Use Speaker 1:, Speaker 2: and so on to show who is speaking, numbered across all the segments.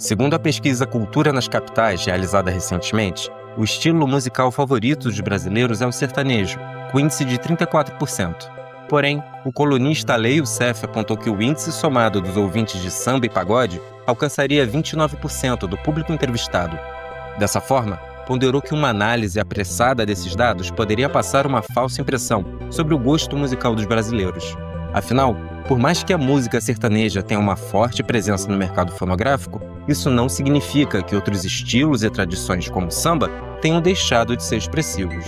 Speaker 1: Segundo a pesquisa Cultura nas Capitais, realizada recentemente, o estilo musical favorito dos brasileiros é o sertanejo, com índice de 34%. Porém, o colunista Aleio Seff apontou que o índice somado dos ouvintes de samba e pagode alcançaria 29% do público entrevistado. Dessa forma, ponderou que uma análise apressada desses dados poderia passar uma falsa impressão sobre o gosto musical dos brasileiros. Afinal, por mais que a música sertaneja tenha uma forte presença no mercado fonográfico, isso não significa que outros estilos e tradições como o samba tenham deixado de ser expressivos.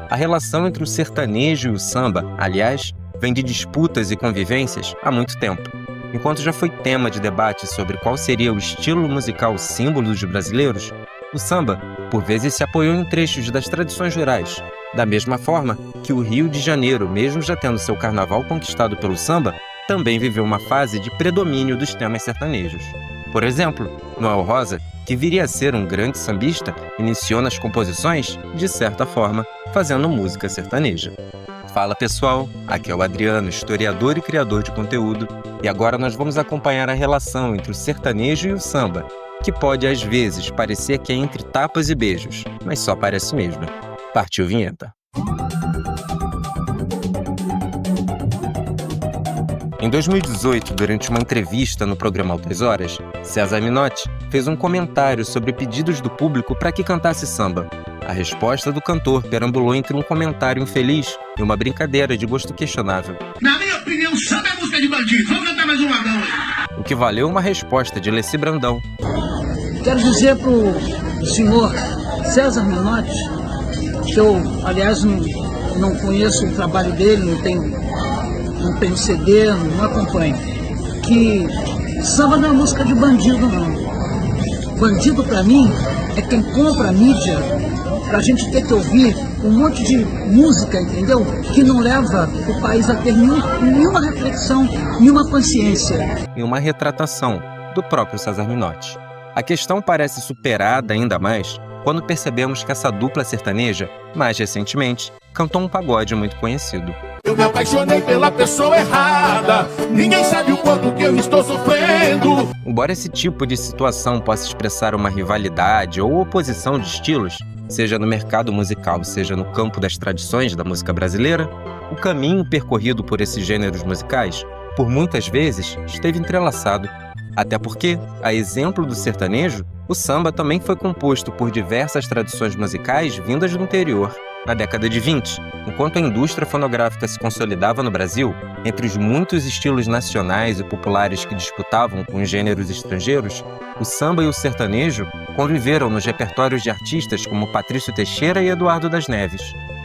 Speaker 1: A relação entre o sertanejo e o samba, aliás, vem de disputas e convivências há muito tempo. Enquanto já foi tema de debate sobre qual seria o estilo musical símbolo dos brasileiros, o samba, por vezes, se apoiou em trechos das tradições rurais, da mesma forma que o Rio de Janeiro, mesmo já tendo seu carnaval conquistado pelo samba, também viveu uma fase de predomínio dos temas sertanejos. Por exemplo, Noel Rosa, que viria a ser um grande sambista, iniciou nas composições, de certa forma, fazendo música sertaneja. Fala pessoal, aqui é o Adriano, historiador e criador de conteúdo, e agora nós vamos acompanhar a relação entre o sertanejo e o samba, que pode às vezes parecer que é entre tapas e beijos, mas só parece mesmo. Partiu vinheta. Em 2018, durante uma entrevista no programa Altas Horas, César Menotti fez um comentário sobre pedidos do público para que cantasse samba. A resposta do cantor perambulou entre um comentário infeliz e uma brincadeira de gosto questionável.
Speaker 2: Na minha opinião, samba é música de bandido. Vamos cantar mais um vagão aí.
Speaker 1: O que valeu uma resposta de Leci Brandão.
Speaker 3: Quero dizer pro senhor César Menotti, que eu, aliás, não conheço o trabalho dele, não tenho CD, não acompanho, que samba não é música de bandido, não. Bandido, pra mim, é quem compra a mídia pra gente ter que ouvir um monte de música, entendeu? Que não leva o país a ter nenhuma reflexão, nenhuma consciência.
Speaker 1: E uma retratação do próprio César Menotti. A questão parece superada ainda mais quando percebemos que essa dupla sertaneja, mais recentemente, cantou um pagode muito conhecido.
Speaker 2: Eu me apaixonei pela pessoa errada, ninguém sabe o quanto que eu estou sofrendo.
Speaker 1: Embora esse tipo de situação possa expressar uma rivalidade ou oposição de estilos, seja no mercado musical, seja no campo das tradições da música brasileira, o caminho percorrido por esses gêneros musicais, por muitas vezes, esteve entrelaçado. Até porque, a exemplo do sertanejo, o samba também foi composto por diversas tradições musicais vindas do interior. Na década de 20, enquanto a indústria fonográfica se consolidava no Brasil, entre os muitos estilos nacionais e populares que disputavam com os gêneros estrangeiros, o samba e o sertanejo conviveram nos repertórios de artistas como Patrício Teixeira e Eduardo das Neves.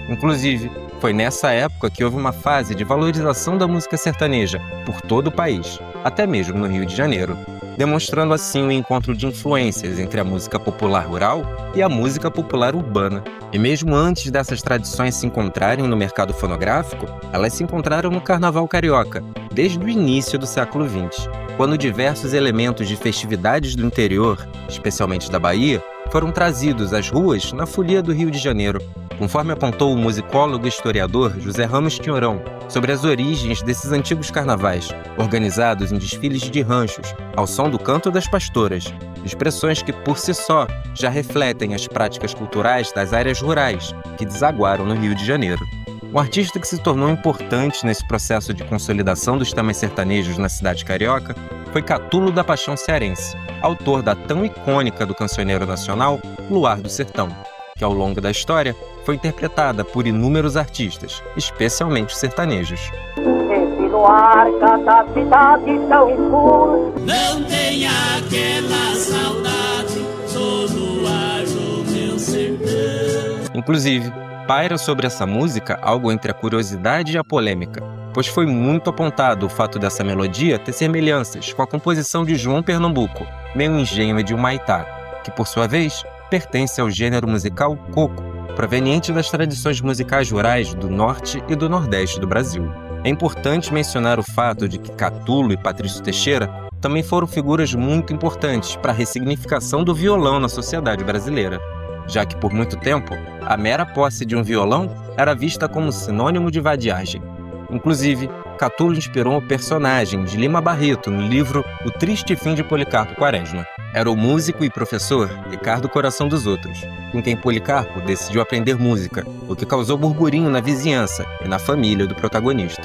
Speaker 1: Inclusive, foi nessa época que houve uma fase de valorização da música sertaneja por todo o país, até mesmo no Rio de Janeiro, demonstrando assim o encontro de influências entre a música popular rural e a música popular urbana. E mesmo antes dessas tradições se encontrarem no mercado fonográfico, elas se encontraram no Carnaval Carioca, desde o início do século XX, quando diversos elementos de festividades do interior, especialmente da Bahia, foram trazidos às ruas na folia do Rio de Janeiro, conforme apontou o musicólogo e historiador José Ramos Tinhorão, sobre as origens desses antigos carnavais, organizados em desfiles de ranchos, ao som do canto das pastoras, expressões que, por si só, já refletem as práticas culturais das áreas rurais, que desaguaram no Rio de Janeiro. Um artista que se tornou importante nesse processo de consolidação dos temas sertanejos na cidade carioca foi Catulo da Paixão Cearense, autor da tão icônica do cancioneiro nacional Luar do Sertão, que ao longo da história foi interpretada por inúmeros artistas, especialmente sertanejos.
Speaker 4: Esse luar cada cidade tão escuro.
Speaker 5: Não tenha aquela saudade, sou luar do meu sertão.
Speaker 1: Inclusive, paira sobre essa música algo entre a curiosidade e a polêmica, pois foi muito apontado o fato dessa melodia ter semelhanças com a composição de João Pernambuco, Meu Engenho é de Humaitá, que por sua vez pertence ao gênero musical coco, proveniente das tradições musicais rurais do norte e do nordeste do Brasil. É importante mencionar o fato de que Catulo e Patrício Teixeira também foram figuras muito importantes para a ressignificação do violão na sociedade brasileira, já que por muito tempo a mera posse de um violão era vista como sinônimo de vadiagem. Inclusive, Catulo inspirou o personagem de Lima Barreto no livro O Triste Fim de Policarpo Quaresma. Era o músico e professor Ricardo Coração dos Outros, com quem Policarpo decidiu aprender música, o que causou burburinho na vizinhança e na família do protagonista.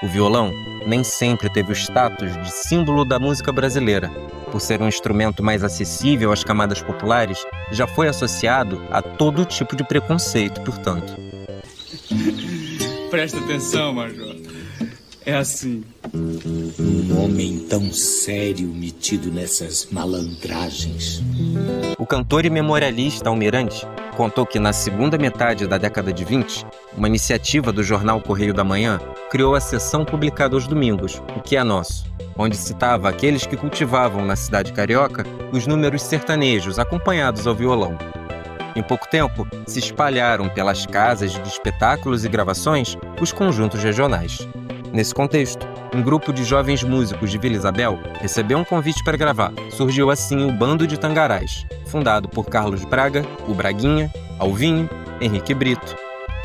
Speaker 1: O violão nem sempre teve o status de símbolo da música brasileira. Por ser um instrumento mais acessível às camadas populares, já foi associado a todo tipo de preconceito, portanto.
Speaker 6: Presta atenção, Major. É assim.
Speaker 7: Um homem tão sério metido nessas malandragens.
Speaker 1: O cantor e memorialista Almirante contou que na segunda metade da década de 20, uma iniciativa do jornal Correio da Manhã criou a seção publicada aos domingos, O Que é Nosso, onde citava aqueles que cultivavam na cidade carioca os números sertanejos acompanhados ao violão. Em pouco tempo, se espalharam pelas casas de espetáculos e gravações os conjuntos regionais. Nesse contexto, um grupo de jovens músicos de Vila Isabel recebeu um convite para gravar. Surgiu assim o Bando de Tangarás, fundado por Carlos Braga, o Braguinha, Alvinho, Henrique Brito,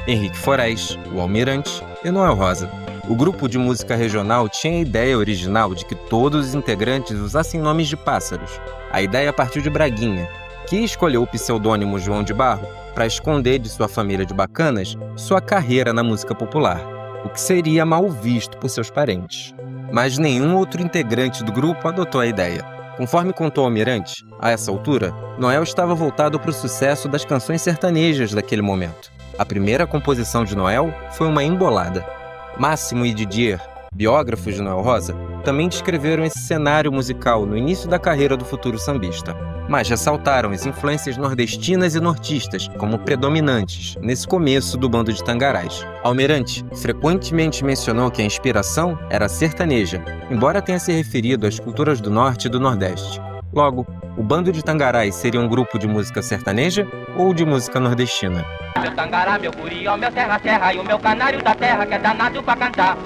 Speaker 1: Henrique Forés, o Almirante e Noel Rosa. O grupo de música regional tinha a ideia original de que todos os integrantes usassem nomes de pássaros. A ideia partiu de Braguinha, que escolheu o pseudônimo João de Barro para esconder de sua família de bacanas sua carreira na música popular, o que seria mal visto por seus parentes. Mas nenhum outro integrante do grupo adotou a ideia. Conforme contou Almirante, a essa altura, Noel estava voltado para o sucesso das canções sertanejas daquele momento. A primeira composição de Noel foi uma embolada. Máximo e Didier, biógrafos de Noel Rosa, também descreveram esse cenário musical no início da carreira do futuro sambista, mas ressaltaram as influências nordestinas e nortistas como predominantes nesse começo do Bando de Tangarás. Almirante frequentemente mencionou que a inspiração era sertaneja, embora tenha se referido às culturas do Norte e do Nordeste. Logo, o Bando de Tangarás seria um grupo de música sertaneja ou de música nordestina?
Speaker 8: Meu tangará, meu curió, meu terra e o meu canário da terra que é danado pra cantar.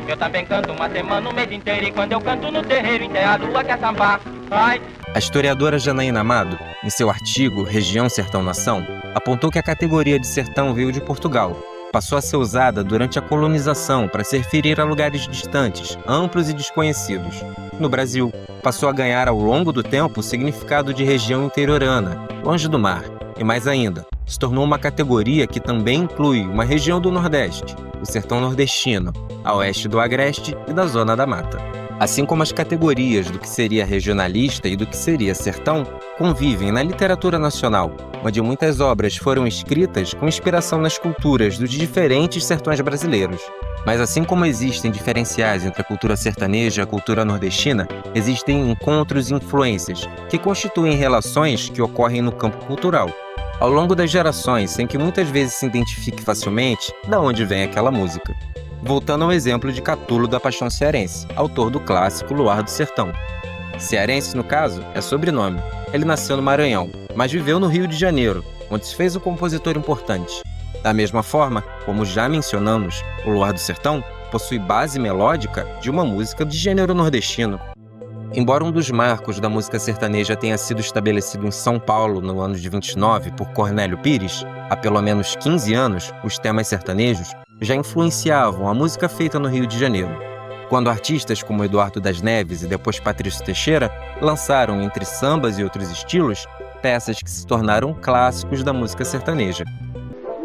Speaker 8: Eu também canto uma semana, o mês inteiro, e quando eu canto no terreiro, inteira a lua quer sambar. Ai.
Speaker 1: A historiadora Janaína Amado, em seu artigo Região Sertão-Nação, apontou que a categoria de sertão veio de Portugal. Passou a ser usada durante a colonização para se referir a lugares distantes, amplos e desconhecidos. No Brasil, passou a ganhar ao longo do tempo o significado de região interiorana, longe do mar. E mais ainda, se tornou uma categoria que também inclui uma região do Nordeste, o sertão nordestino, a oeste do Agreste e da Zona da Mata. Assim como as categorias do que seria regionalista e do que seria sertão convivem na literatura nacional, onde muitas obras foram escritas com inspiração nas culturas dos diferentes sertões brasileiros. Mas assim como existem diferenciais entre a cultura sertaneja e a cultura nordestina, existem encontros e influências que constituem relações que ocorrem no campo cultural, ao longo das gerações, sem que muitas vezes se identifique facilmente de onde vem aquela música. Voltando ao exemplo de Catulo da Paixão Cearense, autor do clássico Luar do Sertão. Cearense, no caso, é sobrenome. Ele nasceu no Maranhão, mas viveu no Rio de Janeiro, onde se fez um compositor importante. Da mesma forma, como já mencionamos, o Luar do Sertão possui base melódica de uma música de gênero nordestino. Embora um dos marcos da música sertaneja tenha sido estabelecido em São Paulo no ano de 29 por Cornélio Pires, há pelo menos 15 anos, os temas sertanejos já influenciavam a música feita no Rio de Janeiro, quando artistas como Eduardo das Neves e depois Patrício Teixeira lançaram, entre sambas e outros estilos, peças que se tornaram clássicos da música sertaneja.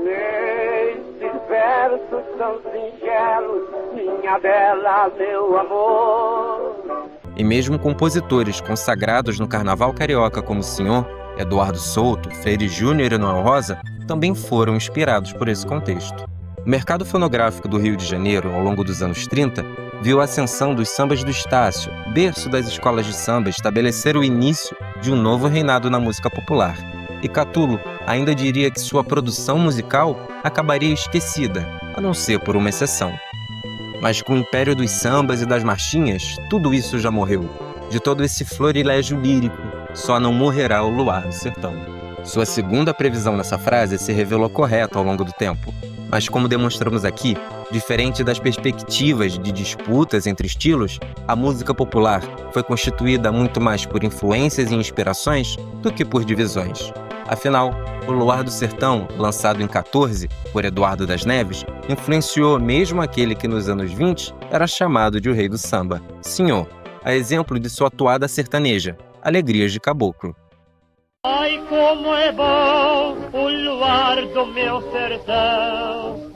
Speaker 4: Nesses versos tão singelos, minha bela, meu amor.
Speaker 1: E mesmo compositores consagrados no carnaval carioca como o Senhor, Eduardo Souto, Freire Júnior e Noel Rosa também foram inspirados por esse contexto. O mercado fonográfico do Rio de Janeiro, ao longo dos anos 30, viu a ascensão dos sambas do Estácio, berço das escolas de samba, estabelecer o início de um novo reinado na música popular. E Catulo ainda diria que sua produção musical acabaria esquecida, a não ser por uma exceção. Mas com o império dos sambas e das marchinhas, tudo isso já morreu. De todo esse florilégio lírico, só não morrerá o Luar do Sertão. Sua segunda previsão nessa frase se revelou correta ao longo do tempo. Mas como demonstramos aqui, diferente das perspectivas de disputas entre estilos, a música popular foi constituída muito mais por influências e inspirações do que por divisões. Afinal, o Luar do Sertão, lançado em 14 por Eduardo das Neves, influenciou mesmo aquele que nos anos 20 era chamado de o rei do samba, Senhor, a exemplo de sua toada sertaneja, Alegrias de Caboclo.
Speaker 5: Ai, como é bom o luar do meu sertão.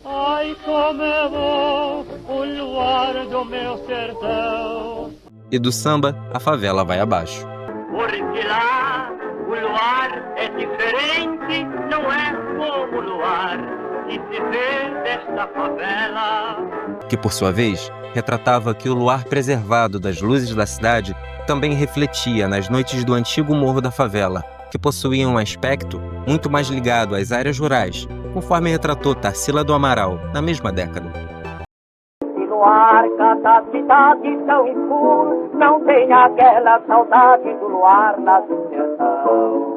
Speaker 5: Ai, como é bom o luar do meu sertão.
Speaker 1: E do samba, A Favela Vai Abaixo.
Speaker 5: Porque lá o luar é diferente, não é como o luar que se vê desta favela.
Speaker 1: Que, por sua vez, retratava que o luar preservado das luzes da cidade também refletia nas noites do antigo Morro da Favela, que possuía um aspecto muito mais ligado às áreas rurais, conforme retratou Tarsila do Amaral, na mesma década.
Speaker 4: Se no ar cada cidade tão escuro, não tem aquela saudade do luar lá do sertão.